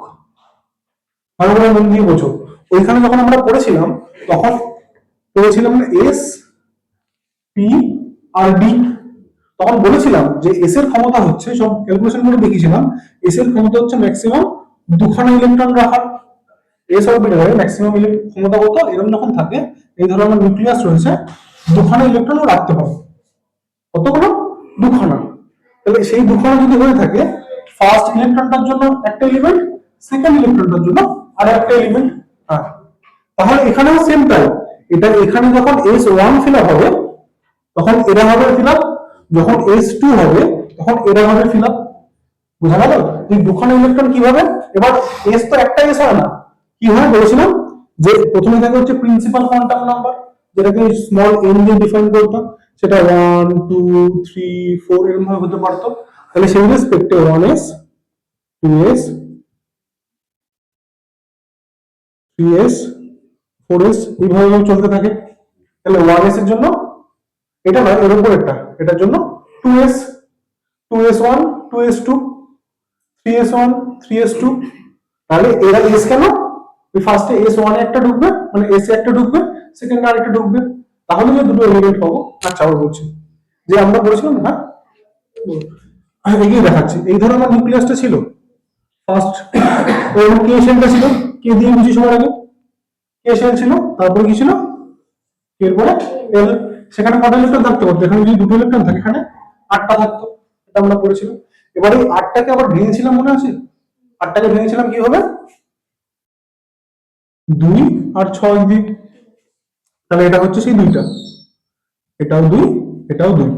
ভালো করে মন দিয়ে বোঝো, ওইখানে যখন আমরা পড়েছিলাম তখন পড়েছিলাম না এস পি আর ডি, তখন বলেছিলাম যে এস এর ক্ষমতা হচ্ছে, সব ক্যালকুলেশন করে দেখিয়েছিলাম, এস এর ক্ষমতা হচ্ছে ম্যাক্সিমাম দুখানা ইলেকট্রন রাখার। এস অরবিটালে ম্যাক্সিমাম ক্ষমতা কত, এরকম যখন থাকে, এই ধরো আমার নিউক্লিয়াস রয়েছে, দুখানা ইলেকট্রন রাখতে পারে। কতগুলো? দুখানা। তাহলে সেই দুখানা যদি হয়ে থাকে, ফার্স্ট ইলেকট্রনটার জন্য একটা এলিমেন্ট, সেকেন্ড ইলেকট্রনটার জন্য আর একটা এলিমেন্ট। তাহলে এখানেও সেম টাইপ, এটা এখানে যখন S1 ফিল আপ হবে তখন এরা হবে ফিল আপ যখন S2 হবে তখন এরা হবে ফিল আপ। বোঝা গেল যে দুখানা ইলেকট্রন কিভাবে। এবার এস তো একটা এস হয় না, কি হয় বলেছিলাম যে প্রথমে থাকে হচ্ছে প্রিন্সিপাল কোয়ান্টাম নাম্বার, যেটাকে স্মল এন দিয়ে ডিফাইন করতাম, সেটা 1 2 3 4 এরকম ভাবে হতে পারতো। তাহলে সেই রেসপেক্টে 1s 2s 3s 4s এইভাবে চলতে থাকে। তাহলে 1s এর জন্য এটা নয়, এর উপর একটা, এটার জন্য 2s 2s1 2s2 3s1 3s2। তাহলে এরা এস কেন, ওই ফার্স্টে S1 এ একটা ঢুকবে, মানে এস এ একটা ঢুকবে, সেকেন্ডে আরেকটা ঢুকবে, তাহলে যে দুটো এলিমেন্ট পাবো। আচ্ছা আবার বলছি যে আমরা বলেছিলাম, এগিয়ে দেখাচ্ছি। এই ধরো আমার নিউক্লিয়াসটা ছিল ফার্স্ট, কে শেলটা ছিল, কে দিয়ে বুঝি সবার আগে, কে শেল ছিল, তারপরে কি ছিল, এরপরে এল। সেখানে কটা ইলেকট্রন থাকতে পারতো, এখানে যদি দুটো ইলেকট্রন থাকে এখানে 8টা থাকতো, এটা আমরা পড়েছিলাম। এবার এই 8টাকে আবার ভেঙেছিলাম, মনে আছে 8টাকে ভেঙেছিলাম কি হবে, 2 আর 6 দিয়ে। তাহলে এটা হচ্ছে সেই দুইটা, এটাও 2 এটাও 2,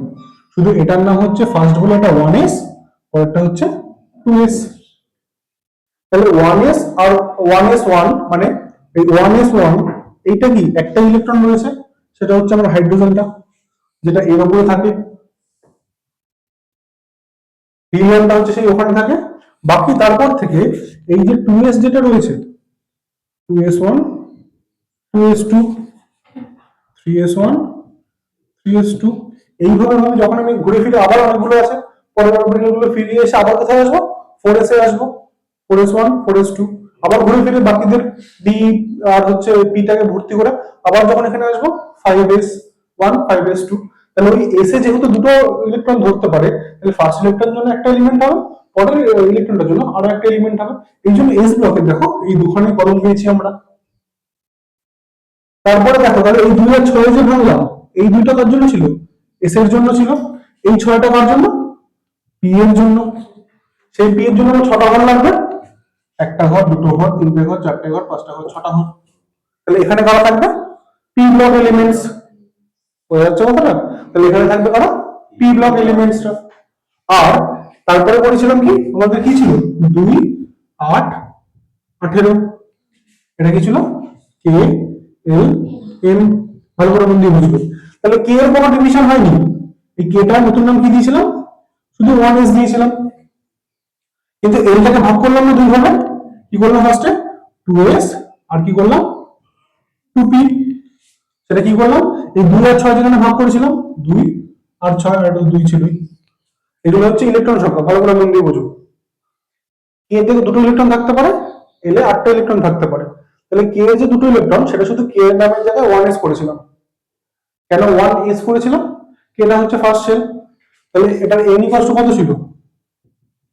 শুধু এটার নাম হচ্ছে ফার্স্ট বলে এটা 1s, পরেরটা হচ্ছে 2s। তাহলে 1s আর 1s1 মানে এই 1s1 এইটা কি একটা ইলেকট্রন রয়েছে, সেটা হচ্ছে আমার হাইড্রোজেনটা, যেটা এর উপরে থাকে, হিলিয়ামটা হচ্ছে সেই ওখানে থাকে। বাকি তারপর থেকে এই যে 2s যেটা রয়েছে, 2s1 2s2 3s1 3s2, এইভাবে ভাবে যখন আমি ঘুরে ফিরে আবার অনেকগুলো আছে, পরের গুলো ফিরিয়ে এসে আবার কোথায় আসবো, 4s এ আসবো, 4s1 4s2, আবার ঘুরে ফিরে বাকিদের ডি আর হচ্ছে পিটাকে ভর্তি করে আবার যখন এখানে আসবো 5s1 5s2। তাহলে ওই এস এ যেহেতু দুটো ইলেকট্রন ধরতে পারে, তাহলে ফার্স্ট ইলেকট্রনের জন্য একটা এলিমেন্ট হবে, পরের ইলেকট্রনটার জন্য আরো একটা এলিমেন্ট হবে। এই জন্য এস ব্লকের দেখো এই দুখানে কলম পেয়েছি আমরা। তারপরে দেখো তাহলে এই 2 আর 6 যে ভাঙলাম, এই দুইটা কার জন্য ছিল, এস এর জন্য ছিল। এই 6টা কার জন্য, পি এর জন্য। সেই পি এর জন্য আমার 6টা ঘর লাগবে, একটা ঘর, দুটো ঘর, তিনটে ঘর, চারটে ঘর, পাঁচটা ঘর, 6টা ঘর। তাহলে এখানে কারা থাকবে, পি ব্লক এলিমেন্টস। বোঝা যাচ্ছে কথাটা? তাহলে এখানে থাকবে কারা, পি ব্লক এলিমেন্টসটা। আর তারপরে বলেছিলাম কি আমাদের কি ছিল, 2 8 18, এটা কি ছিল, কে এল এম। ভালো করে মন দিয়ে বুঝবে। তাহলে কে এর কোনো ডিভিশন হয়নি, এই কেটার নতুন নাম কি দিয়েছিলাম, শুধু 1s দিয়েছিলাম। কিন্তু এলটাকে ভাগ করলাম না দুই ভাগে, কি করলাম ফার্স্টে 2s আর কি করলাম 2p। সেটা কি করলাম, এই 2 আর 6 যেখানে ভাগ করেছিলাম, 2 আর 6 আর এটা 2 ছিল। এগুলো হচ্ছে ইলেকট্রন সংখ্যা, ভালো করে মন দিয়ে বুঝো। কে তে দুটো ইলেকট্রন থাকতে পারে, এল এ 8টা ইলেকট্রন থাকতে পারে। তাহলে কে এর যে দুটো ইলেকট্রন, সেটা শুধু কে এর নামের জায়গায় 1s করেছিলাম। কেন 1s করেছিলাম, কেটা হচ্ছে ফার্স্ট শেল। তাহলে এটার n ইকুয়াল টু কত ছিল,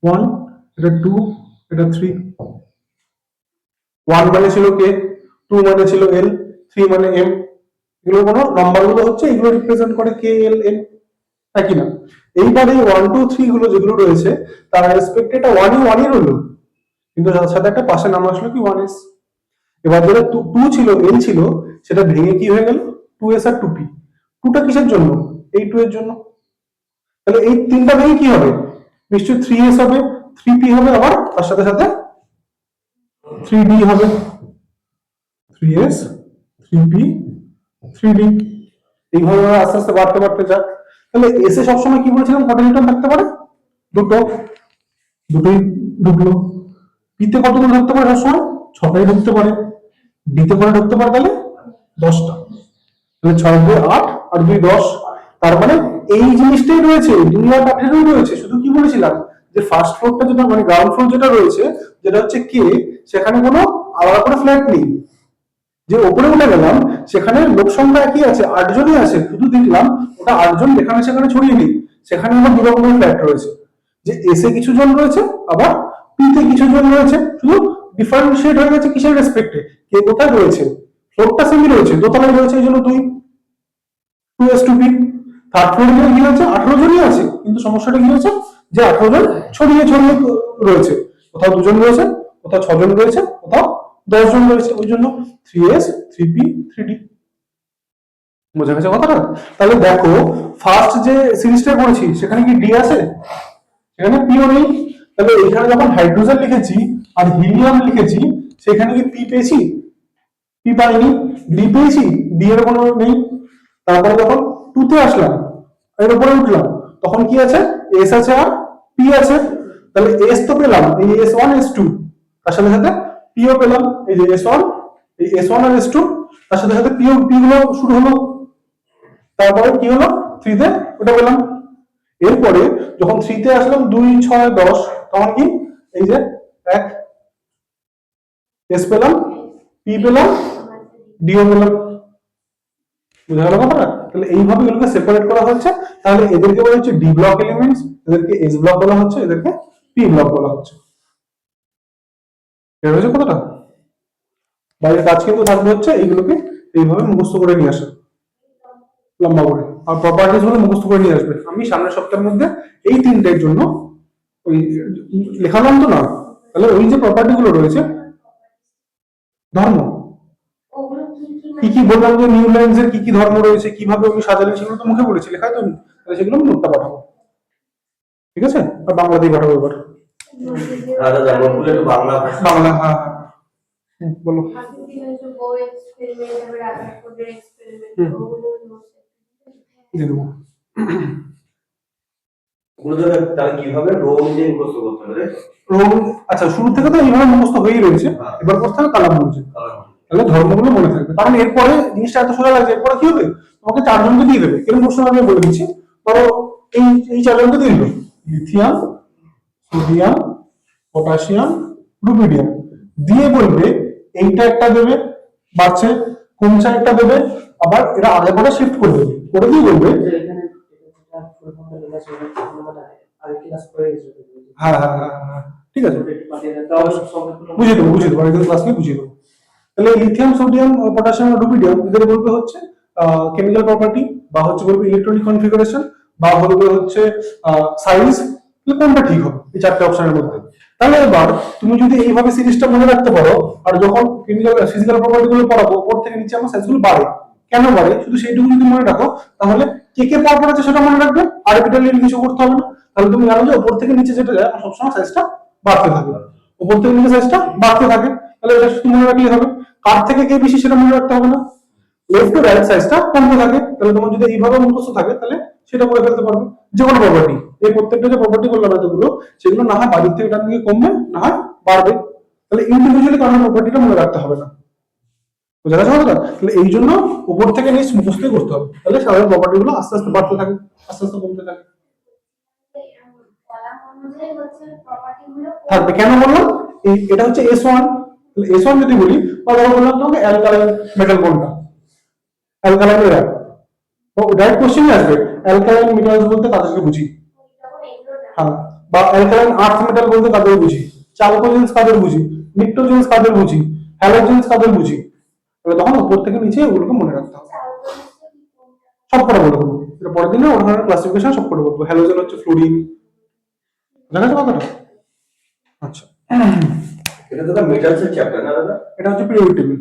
1, এটা 2, এটা 3। 1 মানে ছিল কে, 2 মানে ছিল এল, 3 মানে এম। এগুলো কোনো নাম্বার গুলো হচ্ছে, এগুলো রিপ্রেজেন্ট করে কে এল এম, তাই কি না? এইবার এই 1 2 3 গুলো যেগুলো রয়েছে তার রেসপেক্টে এটা 1ই রইলো, কিন্তু তার সাথে একটা পাশে নাম আসলো কি 1s। এবার যেটা 2 ছিল, এল ছিল, সেটা ভেঙে কি হয়ে গেল 2s আর 2p। 2টা কিসের জন্য, এই 2 এর জন্য। তাহলে এই তিনটা ভেঙে কি হবে, নিশ্চয়ই 3s হবে, 3p হবে, আবার তার সাথে সাথে 3d হবে, 3s 3p 3d। এইভাবে আস্তে আস্তে বাড়তে বাড়তে যাক। তাহলে এস এ সবসময় কি বলেছিলাম, কত ইলেকট্রন থাকতে পারে, দুটো, দুটোই ঢুকলো। পিতে কতগুলো ঢুকতে পারে সবসময়, 6টাই ঢুকতে পারে। ডিতে করে ঢুকতে পারে তাহলে 10টা। তাহলে 6 2 8 আর 2 10। তার মানে এই জিনিসটাই রয়েছে, 2 আর 18 রয়েছে। শুধু কি বলেছিলাম যে ফার্স্ট ফ্লোরটা যেটা মানে গ্রাউন্ড ফ্লোর যেটা রয়েছে, যেটা হচ্ছে কে, সেখানে কোনো আলাদা করে ফ্ল্যাট নেই। যে উপরে উঠে গেলাম সেখানে লোক সংখ্যা একই আছে, 8 জনই আছে, শুধু দেখলাম ওটা 8 জন এখানে সেখানে ছড়িয়ে নেই। সেখানে আমার 2 রকমের ফ্ল্যাট রয়েছে, যে এসে কিছু জন রয়েছে, আবার পি তে কিছু জন রয়েছে, শুধু ডিফারেন্সিয়েট হয়ে গেছে কিসের রেসপেক্টে, কে কোথায় রয়েছে। ফ্লোরটা সেমই রয়েছে, দোতলায় রয়েছে, এই জন্য 2s 2p। থার্ড ফ্লোরে কি হয়েছে, 18 জনই আছে, কিন্তু সমস্যাটা কি হয়েছে যে 18 জন ছড়িয়ে ছড়িয়ে রয়েছে, কোথাও 2 জন রয়েছে, কোথাও 6 জন রয়েছে, কোথাও 10 জন রয়েছে, ওই জন্য 3s 3p 3d। বোঝা গেছে কথাটা? তাহলে দেখো ফার্স্ট যে সিরিজটা করেছি সেখানে কি ডি আছে, সেখানে পিও নেই। তাহলে এখানে যখন হাইড্রোজেন লিখেছি আর হিলিয়াম লিখেছি সেখানে কি পি পেয়েছি? পি পাইনি। ডি পেয়েছি? ডি এর কোনো নেই। তারপরে যখন টুতে আসলাম, এর উপরে উঠলাম, তখন কি আছে? এস আছে আর পি আছে। তাহলে এস তো পেলাম, এই এস ওয়ান এস টু, তার সাথে সাথে পিও পেলাম, এই যে এস ওয়ান, এই এস ওয়ান আর এস টু, তার সাথে সাথে পিও পি গুলো শুরু হলো। তারপরে কি হলো? থ্রিতে ওটা পেলাম। এরপরে যখন থ্রিতে আসলাম 2 6 10, তখন কি এই যে এক এস পেলাম, পি পেলাম, ডিও পেলাম। বুঝা গেল কথাটা? তাহলে এইভাবে এগুলোকে সেপারেট করা হচ্ছে। তাহলে এদেরকে বলা হচ্ছে ডি ব্লক এলিমেন্টস, এদেরকে এস ব্লক বলা হচ্ছে, এদেরকে পি ব্লক বলা হচ্ছে। এর হয়েছে কথাটা? বাইরের কাজ কিন্তু থাকবে হচ্ছে এইগুলোকে এইভাবে মুখস্থ করে নিয়ে আসা, লম্বা করে, আর প্রপার্টিজ গুলো মুখস্থ করে নিয়ে আসবে। আমি সামনের সপ্তাহের মধ্যে এই তিনটের জন্য ওই লেখালাম তো না, তাহলে ওই যে প্রপার্টি গুলো রয়েছে, ধর্ম
ওগুলো কি কি
কি কি বললাম যে নিউল্যান্ডস এর কি কি ধর্ম রয়েছে, কিভাবে আমি সাজালেন, সেগুলো তো মুখে বলেছি, লেখায় তো নেই। তাহলে সেগুলো আমি নোটটা পাঠাবো, ঠিক আছে? আর বাংলাতেই পাঠাবো এবার।
দাদা নোটগুলো একটু বাংলা ভাষা।
বাংলা, হ্যাঁ হ্যাঁ, বলো।
বউ এক্সপেরিমেন্ট, তারপরে রাধারপুরের এক্সপেরিমেন্ট,
হুম।
ওগুলো নোটস
দিয়ে দেবো।
ওগুলো দাদা তাহলে কিভাবে রোগ দিয়ে মুখস্থ করতে হবে, তাই তো?
রোম, আচ্ছা শুরু থেকে তো এইভাবে মুখস্থ হয়েই রয়েছে, এবার করতে হবে কালাম বলছে। তাহলে ধর্মগুলো মনে থাকবে, কারণ এরপরে জিনিসটা এত সোজা লাগছে। এরপরে কি হবে? তোমাকে চারজনকে দিয়ে দেবে, এরকম প্রশ্ন আমি বলে দিচ্ছি। ধরো এই এই চারজনকে দিয়ে দিল, লিথিয়াম, সোডিয়াম, পটাশিয়াম, রুবিডিয়াম, দিয়ে বলবে এইটা একটা দেবে, বাড়ছে, কমছে একটা দেবে, আবার এরা আগে পরে শিফট করে দেবে, করে দিয়ে বলবে
এখানে যেটা ফুল ফর্মে লেখা আছে ওটা মানে আগে ক্লাস করে গেছে।
হ্যাঁ হ্যাঁ হ্যাঁ হ্যাঁ, ঠিক আছে,
একটু পাঠিয়ে দেন, তাহলে সংক্ষেপে
বুঝিয়ে দেবো বুঝিয়ে দেবো, একদম ক্লাসকে বুঝিয়ে দেবো। তাহলে লিথিয়াম, সোডিয়াম, পটাশিয়াম, রুবিডিয়াম এদের বলবে হচ্ছে কেমিক্যাল প্রপার্টি, বা হচ্ছে বলবে ইলেকট্রনিক কনফিগারেশন, বা বলবে হচ্ছে সাইজ। কোনটা ঠিক হবে এই চারটে অপশনের মধ্যে? তাহলে এবার তুমি যদি এইভাবে সিরিজটা মনে রাখতে পারো, আর যখন কেমিক্যাল ফিজিক্যাল প্রপার্টি গুলো পড়াবো উপর থেকে নিচে আমার সাইজগুলো বাড়ে, কেন বাড়ে শুধু সেইটুকু যদি মনে রাখো, তাহলে কে কে পর আছে সেটা মনে রাখবে, আরবিটারলি কিছু করতে হবে না। তাহলে তুমি জানো যে উপর থেকে নিচে যেটা যায় সবসময় সাইজটা বাড়তে থাকে, উপর থেকে নিচে সাইজটা বাড়তে থাকে। তাহলে এটা শুধু মনে রাখলেই হবে, কার থেকে কে বেশি সেটা মনে রাখতে হবে না। লেফট টু রাইট সাইজটা কমতে থাকে, তাহলে তোমার যদি এইভাবে মুখস্থ থাকে তাহলে সেটা করে ফেলতে পারবে। যে কোনো প্রপার্টি, এই প্রত্যেকটা যে প্রপার্টি করলাম এতগুলো, সেগুলো না হয় বাড়ির থেকে ডান দিকে কমবে, না হয় বাড়বে। তাহলে ইন্ডিভিজুয়ালি কারণ প্রপার্টিটা মনে রাখতে হবে না। বুঝা গেছে কথাটা? তাহলে এই জন্য উপর থেকে নিচ মুখস্থই করতে হবে, তাহলে সাধারণ প্রপার্টি গুলো আস্তে আস্তে বাড়তে থাকে, আস্তে আস্তে কমতে থাকে।
কলাম অনুযায়ী হচ্ছে প্রপার্টি গুলো
থাকবে কেন বললাম? এটা হচ্ছে এস ওয়ান। তাহলে এস ওয়ান যদি বলি, বা ধরো বললাম তোমাকে অ্যালকালাইন মেটাল কোনটা, অ্যালকালাইন এরা, তো ডাইরেক্ট কোশ্চেন আসবে অ্যালকালাইন মেটালস বলতে তাদেরকে বুঝি,
যখন এগুলো না
হ্যাঁ, বা অ্যালকালাইন আর্থ মেটাল বলতে তাদের বুঝি, চালকোজেন্স কাদের বুঝি, নিক্টোজেন্স কাদের বুঝি, হ্যালোজেন্স কাদের বুঝি। তাহলে তখন উপর থেকে নিচে ওগুলোকে মনে রাখতে হবে।
চাল করছে কি কোনটা
সব করে বলে দেবো, এটা পরের দিনে ওখানে ক্লাসিফিকেশন সব করে বলবো। হ্যালোজেন হচ্ছে ফ্লোরিন, জানা আছে কথাটা? আচ্ছা,
এটা দাদা মেটালসের চ্যাপ্টার না দাদা?
এটা হচ্ছে পিরিয়ডিক টেবিল,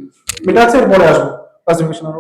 মেটালস এর পরে আসবো ক্লাসিফিকেশন, আর